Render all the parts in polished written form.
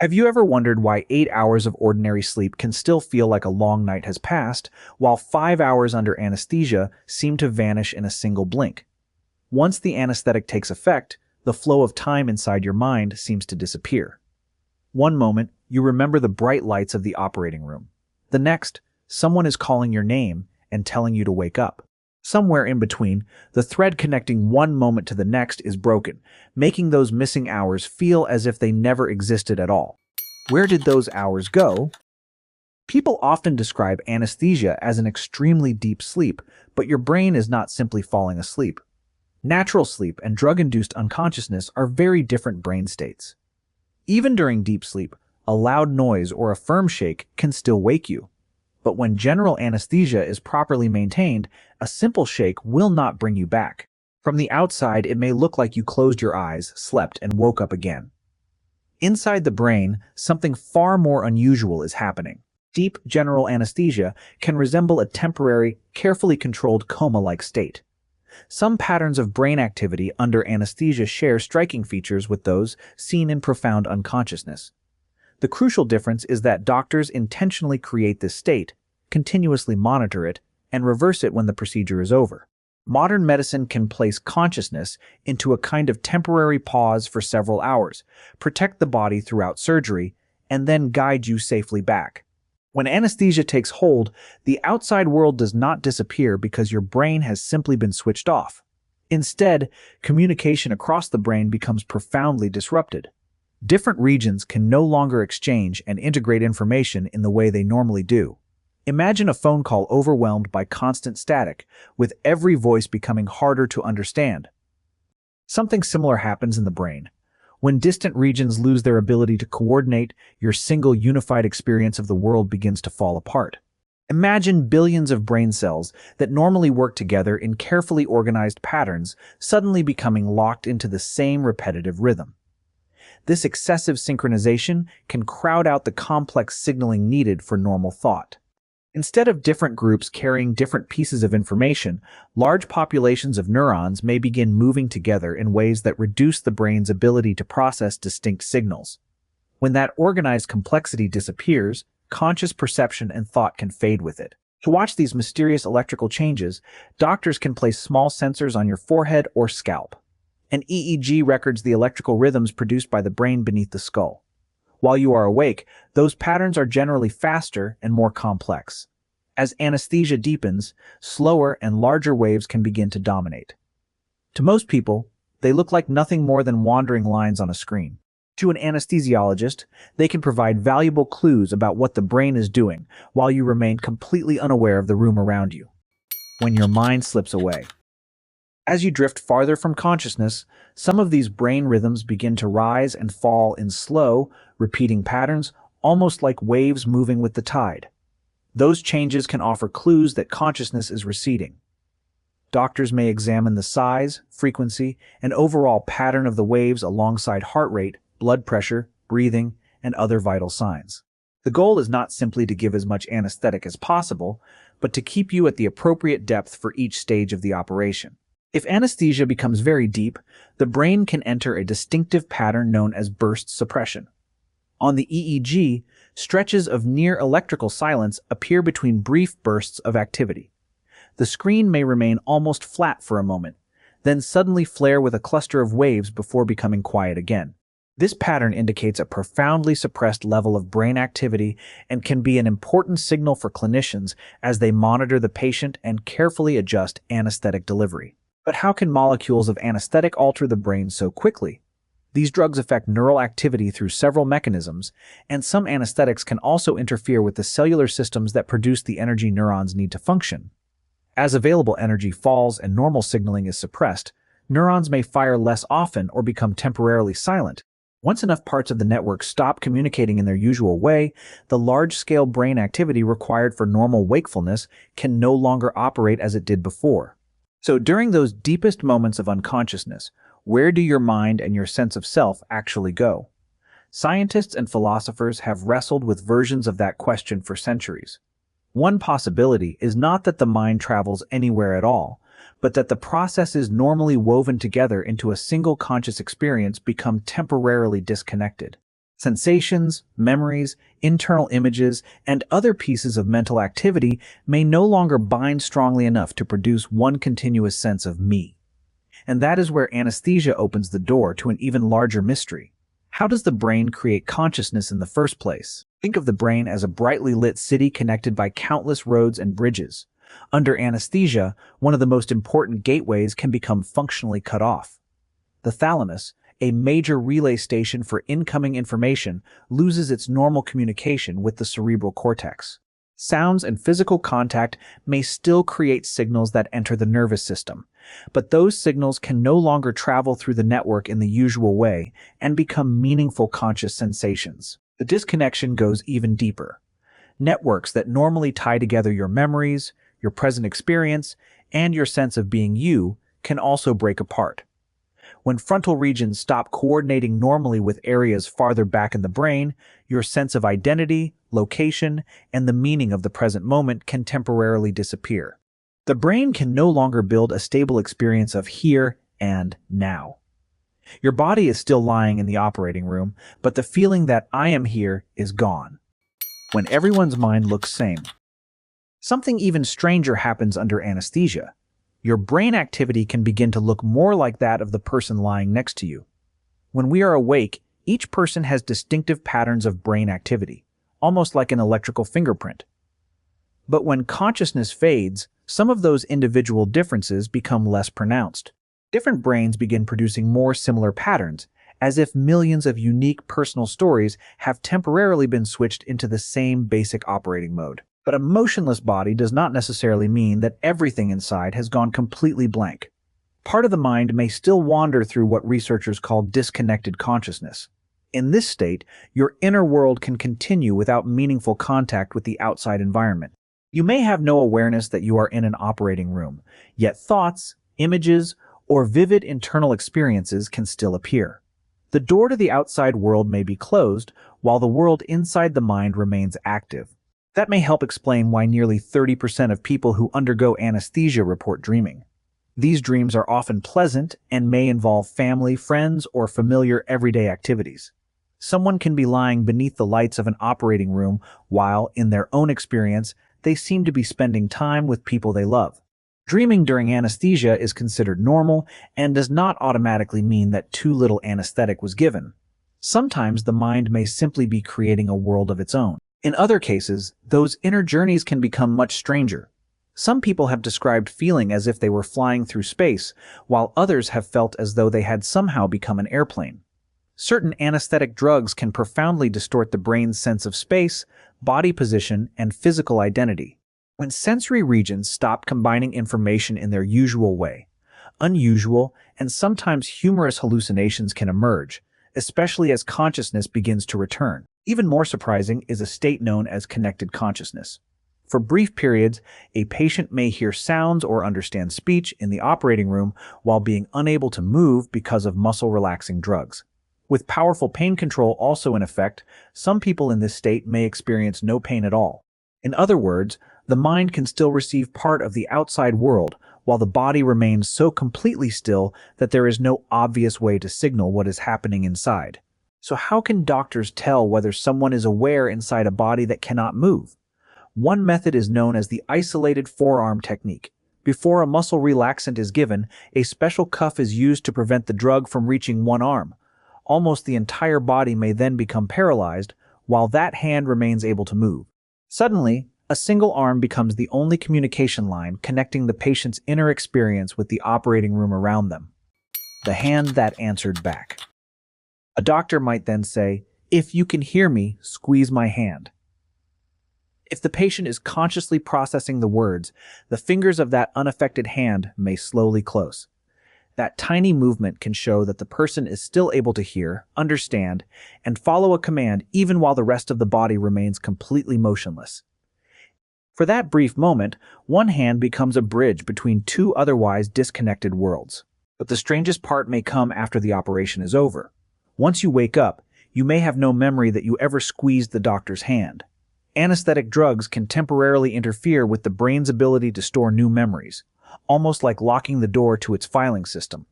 Have you ever wondered why 8 hours of ordinary sleep can still feel like a long night has passed, while 5 hours under anesthesia seem to vanish in a single blink? Once the anesthetic takes effect, the flow of time inside your mind seems to disappear. One moment, you remember the bright lights of the operating room. The next, someone is calling your name and telling you to wake up. Somewhere in between, the thread connecting one moment to the next is broken, making those missing hours feel as if they never existed at all. Where did those hours go? People often describe anesthesia as an extremely deep sleep, but your brain is not simply falling asleep. Natural sleep and drug-induced unconsciousness are very different brain states. Even during deep sleep, a loud noise or a firm shake can still wake you. But when general anesthesia is properly maintained, a simple shake will not bring you back. From the outside, it may look like you closed your eyes, slept, and woke up again. Inside the brain, something far more unusual is happening. Deep general anesthesia can resemble a temporary, carefully controlled coma-like state. Some patterns of brain activity under anesthesia share striking features with those seen in profound unconsciousness. The crucial difference is that doctors intentionally create this state, continuously monitor it, and reverse it when the procedure is over. Modern medicine can place consciousness into a kind of temporary pause for several hours, protect the body throughout surgery, and then guide you safely back. When anesthesia takes hold, the outside world does not disappear because your brain has simply been switched off. Instead, communication across the brain becomes profoundly disrupted. Different regions can no longer exchange and integrate information in the way they normally do. Imagine a phone call overwhelmed by constant static, with every voice becoming harder to understand. Something similar happens in the brain. When distant regions lose their ability to coordinate, your single unified experience of the world begins to fall apart. Imagine billions of brain cells that normally work together in carefully organized patterns suddenly becoming locked into the same repetitive rhythm. This excessive synchronization can crowd out the complex signaling needed for normal thought. Instead of different groups carrying different pieces of information, large populations of neurons may begin moving together in ways that reduce the brain's ability to process distinct signals. When that organized complexity disappears, conscious perception and thought can fade with it. To watch these mysterious electrical changes, doctors can place small sensors on your forehead or scalp. An EEG records the electrical rhythms produced by the brain beneath the skull. While you are awake, those patterns are generally faster and more complex. As anesthesia deepens, slower and larger waves can begin to dominate. To most people, they look like nothing more than wandering lines on a screen. To an anesthesiologist, they can provide valuable clues about what the brain is doing while you remain completely unaware of the room around you. When your mind slips away. As you drift farther from consciousness, some of these brain rhythms begin to rise and fall in slow, repeating patterns, almost like waves moving with the tide. Those changes can offer clues that consciousness is receding. Doctors may examine the size, frequency, and overall pattern of the waves alongside heart rate, blood pressure, breathing, and other vital signs. The goal is not simply to give as much anesthetic as possible, but to keep you at the appropriate depth for each stage of the operation. If anesthesia becomes very deep, the brain can enter a distinctive pattern known as burst suppression. On the EEG, stretches of near electrical silence appear between brief bursts of activity. The screen may remain almost flat for a moment, then suddenly flare with a cluster of waves before becoming quiet again. This pattern indicates a profoundly suppressed level of brain activity and can be an important signal for clinicians as they monitor the patient and carefully adjust anesthetic delivery. But how can molecules of anesthetic alter the brain so quickly? These drugs affect neural activity through several mechanisms, and some anesthetics can also interfere with the cellular systems that produce the energy neurons need to function. As available energy falls and normal signaling is suppressed, neurons may fire less often or become temporarily silent. Once enough parts of the network stop communicating in their usual way, the large-scale brain activity required for normal wakefulness can no longer operate as it did before. So during those deepest moments of unconsciousness, where do your mind and your sense of self actually go? Scientists and philosophers have wrestled with versions of that question for centuries. One possibility is not that the mind travels anywhere at all, but that the processes normally woven together into a single conscious experience become temporarily disconnected. Sensations, memories, internal images, and other pieces of mental activity may no longer bind strongly enough to produce one continuous sense of me. And that is where anesthesia opens the door to an even larger mystery. How does the brain create consciousness in the first place? Think of the brain as a brightly lit city connected by countless roads and bridges. Under anesthesia, one of the most important gateways can become functionally cut off. The thalamus, a major relay station for incoming information, loses its normal communication with the cerebral cortex. Sounds and physical contact may still create signals that enter the nervous system, but those signals can no longer travel through the network in the usual way and become meaningful conscious sensations. The disconnection goes even deeper. Networks that normally tie together your memories, your present experience, and your sense of being you can also break apart. When frontal regions stop coordinating normally with areas farther back in the brain, your sense of identity, location, and the meaning of the present moment can temporarily disappear. The brain can no longer build a stable experience of here and now. Your body is still lying in the operating room, but the feeling that I am here is gone. When everyone's mind looks same. Something even stranger happens under anesthesia. Your brain activity can begin to look more like that of the person lying next to you. When we are awake, each person has distinctive patterns of brain activity, almost like an electrical fingerprint. But when consciousness fades, some of those individual differences become less pronounced. Different brains begin producing more similar patterns, as if millions of unique personal stories have temporarily been switched into the same basic operating mode. But a motionless body does not necessarily mean that everything inside has gone completely blank. Part of the mind may still wander through what researchers call disconnected consciousness. In this state, your inner world can continue without meaningful contact with the outside environment. You may have no awareness that you are in an operating room, yet thoughts, images, or vivid internal experiences can still appear. The door to the outside world may be closed, while the world inside the mind remains active. That may help explain why nearly 30% of people who undergo anesthesia report dreaming. These dreams are often pleasant and may involve family, friends, or familiar everyday activities. Someone can be lying beneath the lights of an operating room while, in their own experience, they seem to be spending time with people they love. Dreaming during anesthesia is considered normal and does not automatically mean that too little anesthetic was given. Sometimes the mind may simply be creating a world of its own. In other cases, those inner journeys can become much stranger. Some people have described feeling as if they were flying through space, while others have felt as though they had somehow become an airplane. Certain anesthetic drugs can profoundly distort the brain's sense of space, body position, and physical identity. When sensory regions stop combining information in their usual way, unusual and sometimes humorous hallucinations can emerge, especially as consciousness begins to return. Even more surprising is a state known as connected consciousness. For brief periods, a patient may hear sounds or understand speech in the operating room while being unable to move because of muscle-relaxing drugs. With powerful pain control also in effect, some people in this state may experience no pain at all. In other words, the mind can still receive part of the outside world while the body remains so completely still that there is no obvious way to signal what is happening inside. So how can doctors tell whether someone is aware inside a body that cannot move? One method is known as the isolated forearm technique. Before a muscle relaxant is given, a special cuff is used to prevent the drug from reaching one arm. Almost the entire body may then become paralyzed, while that hand remains able to move. Suddenly, a single arm becomes the only communication line connecting the patient's inner experience with the operating room around them. The hand that answered back. A doctor might then say, "If you can hear me, squeeze my hand." If the patient is consciously processing the words, the fingers of that unaffected hand may slowly close. That tiny movement can show that the person is still able to hear, understand, and follow a command even while the rest of the body remains completely motionless. For that brief moment, one hand becomes a bridge between two otherwise disconnected worlds. But the strangest part may come after the operation is over. Once you wake up, you may have no memory that you ever squeezed the doctor's hand. Anesthetic drugs can temporarily interfere with the brain's ability to store new memories, almost like locking the door to its filing system.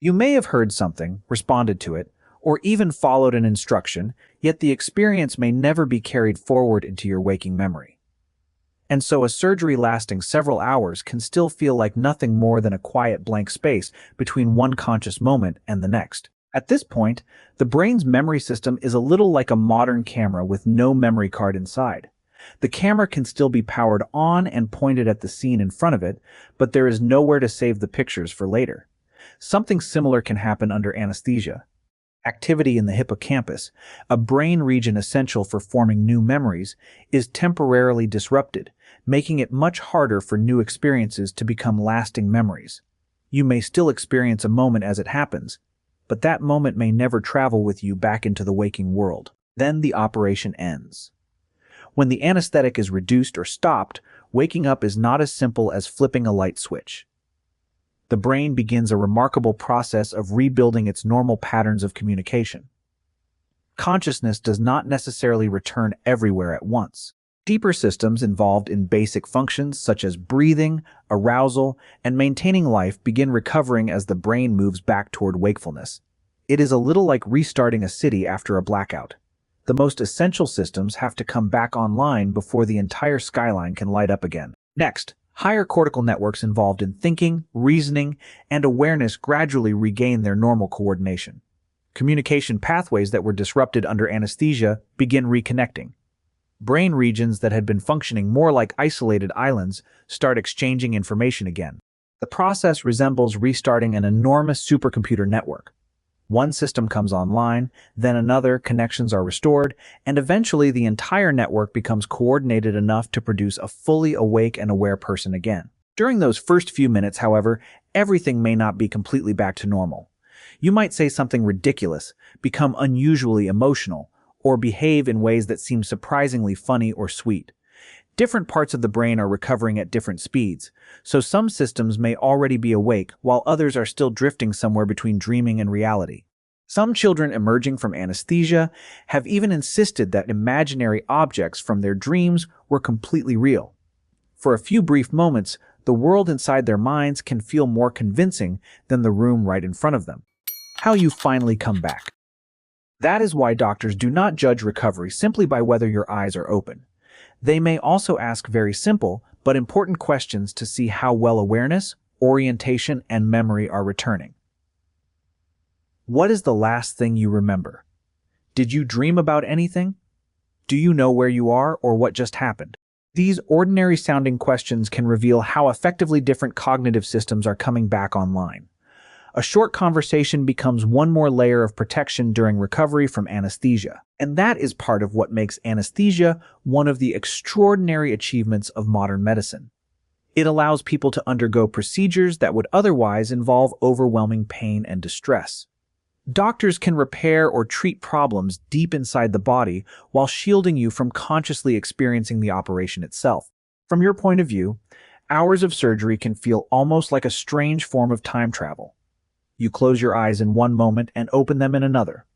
You may have heard something, responded to it, or even followed an instruction, yet the experience may never be carried forward into your waking memory. And so a surgery lasting several hours can still feel like nothing more than a quiet blank space between one conscious moment and the next. At this point, the brain's memory system is a little like a modern camera with no memory card inside. The camera can still be powered on and pointed at the scene in front of it, but there is nowhere to save the pictures for later. Something similar can happen under anesthesia. Activity in the hippocampus, a brain region essential for forming new memories, is temporarily disrupted, making it much harder for new experiences to become lasting memories. You may still experience a moment as it happens, but that moment may never travel with you back into the waking world. Then the operation ends. When the anesthetic is reduced or stopped, waking up is not as simple as flipping a light switch. The brain begins a remarkable process of rebuilding its normal patterns of communication. Consciousness does not necessarily return everywhere at once. Deeper systems involved in basic functions such as breathing, arousal, and maintaining life begin recovering as the brain moves back toward wakefulness. It is a little like restarting a city after a blackout. The most essential systems have to come back online before the entire skyline can light up again. Next, higher cortical networks involved in thinking, reasoning, and awareness gradually regain their normal coordination. Communication pathways that were disrupted under anesthesia begin reconnecting. Brain regions that had been functioning more like isolated islands start exchanging information again. The process resembles restarting an enormous supercomputer network. One system comes online, then another, connections are restored, and eventually the entire network becomes coordinated enough to produce a fully awake and aware person again. During those first few minutes, however, everything may not be completely back to normal. You might say something ridiculous, become unusually emotional, or behave in ways that seem surprisingly funny or sweet. Different parts of the brain are recovering at different speeds, so some systems may already be awake while others are still drifting somewhere between dreaming and reality. Some children emerging from anesthesia have even insisted that imaginary objects from their dreams were completely real. For a few brief moments, the world inside their minds can feel more convincing than the room right in front of them. How you finally come back. That is why doctors do not judge recovery simply by whether your eyes are open. They may also ask very simple but important questions to see how well awareness, orientation, and memory are returning. What is the last thing you remember? Did you dream about anything? Do you know where you are or what just happened? These ordinary-sounding questions can reveal how effectively different cognitive systems are coming back online. A short conversation becomes one more layer of protection during recovery from anesthesia. And that is part of what makes anesthesia one of the extraordinary achievements of modern medicine. It allows people to undergo procedures that would otherwise involve overwhelming pain and distress. Doctors can repair or treat problems deep inside the body while shielding you from consciously experiencing the operation itself. From your point of view, hours of surgery can feel almost like a strange form of time travel. You close your eyes in one moment and open them in another,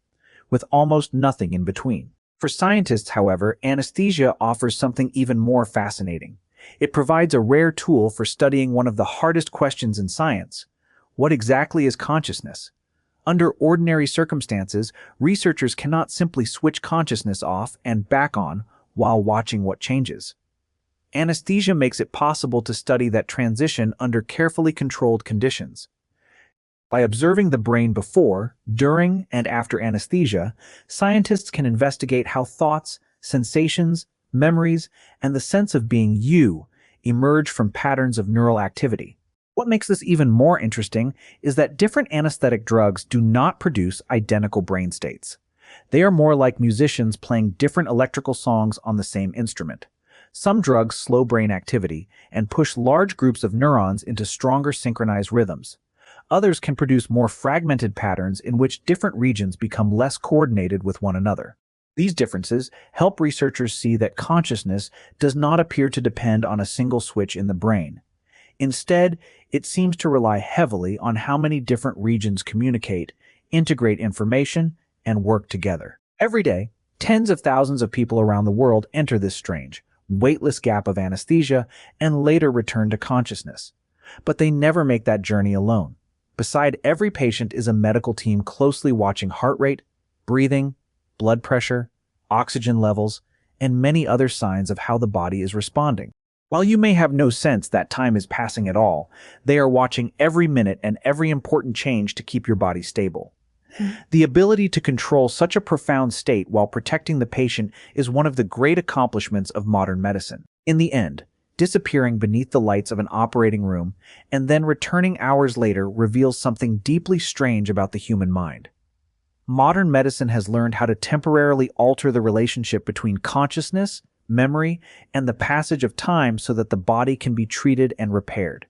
with almost nothing in between. For scientists, however, anesthesia offers something even more fascinating. It provides a rare tool for studying one of the hardest questions in science. What exactly is consciousness? Under ordinary circumstances, researchers cannot simply switch consciousness off and back on while watching what changes. Anesthesia makes it possible to study that transition under carefully controlled conditions. By observing the brain before, during, and after anesthesia, scientists can investigate how thoughts, sensations, memories, and the sense of being you emerge from patterns of neural activity. What makes this even more interesting is that different anesthetic drugs do not produce identical brain states. They are more like musicians playing different electrical songs on the same instrument. Some drugs slow brain activity and push large groups of neurons into stronger synchronized rhythms. Others can produce more fragmented patterns in which different regions become less coordinated with one another. These differences help researchers see that consciousness does not appear to depend on a single switch in the brain. Instead, it seems to rely heavily on how many different regions communicate, integrate information, and work together. Every day, tens of thousands of people around the world enter this strange, weightless gap of anesthesia and later return to consciousness. But they never make that journey alone. Beside every patient is a medical team closely watching heart rate, breathing, blood pressure, oxygen levels, and many other signs of how the body is responding. While you may have no sense that time is passing at all, they are watching every minute and every important change to keep your body stable. The ability to control such a profound state while protecting the patient is one of the great accomplishments of modern medicine. In the end, disappearing beneath the lights of an operating room and then returning hours later reveals something deeply strange about the human mind. Modern medicine has learned how to temporarily alter the relationship between consciousness, memory, and the passage of time so that the body can be treated and repaired.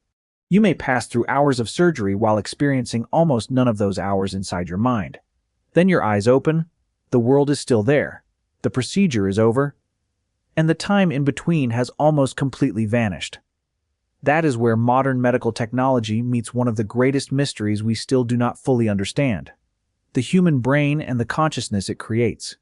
You may pass through hours of surgery while experiencing almost none of those hours inside your mind. Then your eyes open, the world is still there, the procedure is over, and the time in between has almost completely vanished. That is where modern medical technology meets one of the greatest mysteries we still do not fully understand: the human brain and the consciousness it creates.